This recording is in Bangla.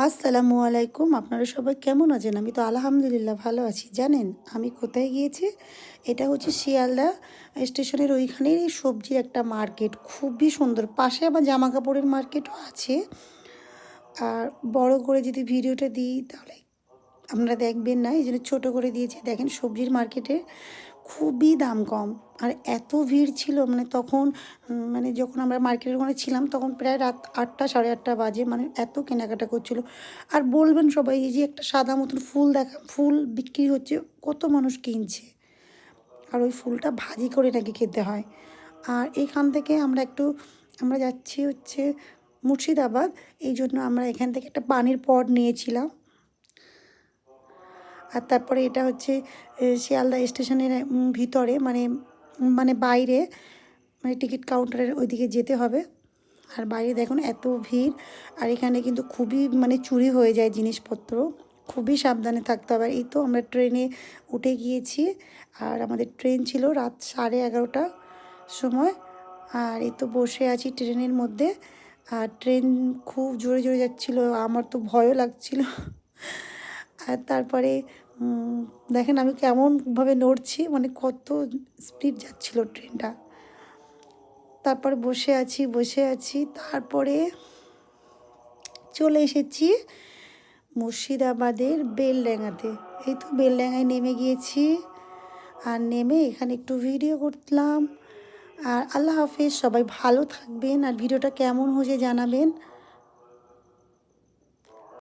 আসসালামু আলাইকুম। আপনারা সবাই কেমন আছেন? আমি তো আলহামদুলিল্লাহ ভালো আছি। জানেন আমি কোথায় গিয়েছি? এটা হচ্ছে শিয়ালদা স্টেশনের ওইখানেরই সবজির একটা মার্কেট। খুবই সুন্দর। পাশে আবার জামাকাপড়ের মার্কেটও আছে। আর বড় করে যদি ভিডিওটা দিই তাহলে আপনারা দেখবেন না। এইজন্য ছোট করে দিয়েছি। দেখেন সবজির মার্কেটে খুবই দাম কম। আর এত ভিড় ছিল মানে তখন মানে যখন আমরা মার্কেটের ওখানে ছিলাম তখন প্রায় রাত ৮টা ৮:৩০ বাজে। মানে এত কেনাকাটা করছিল। আর বলবেন সবাই এই যে একটা সাদা মতন ফুল বিক্রি হচ্ছে, কত মানুষ কিনছে। আর ওই ফুলটা ভাজি করে নাকি খেতে হয়। আর এইখান থেকে আমরা যাচ্ছি হচ্ছে মুর্শিদাবাদ। এই জন্য আমরা এখান থেকে একটা পানির পট নিয়েছিলাম। আর তারপরে এটা হচ্ছে শিয়ালদা স্টেশনের ভিতরে মানে মানে বাইরে, মানে টিকিট কাউন্টারের ওইদিকে যেতে হবে। আর বাইরে দেখুন এত ভিড়। আর এখানে কিন্তু খুবই মানে চুরি হয়ে যায় জিনিসপত্র, খুবই সাবধানে থাকতে হবে। এই তো আমরা ট্রেনে উঠে গিয়েছি। আর আমাদের ট্রেন ছিল রাত 11:30টার সময়। আর এই তো বসে আছি ট্রেনের মধ্যে। আর ট্রেন খুব জোরে জোরে যাচ্ছিলো, আমার তো ভয়ও লাগছিল। আর তারপরে দেখেন আমি কেমনভাবে নড়ছি, মানে কত স্পিড যাচ্ছিল ট্রেনটা। তারপরে বসে আছি তারপরে চলে এসেছি মুর্শিদাবাদের বেলডাঙাতে। এই তো বেলডাঙায় নেমে গিয়েছি। আর নেমে এখানে একটু ভিডিও করলাম। আর আল্লাহ হাফেজ, সবাই ভালো থাকবেন। আর ভিডিওটা কেমন হয়েছে জানাবেন।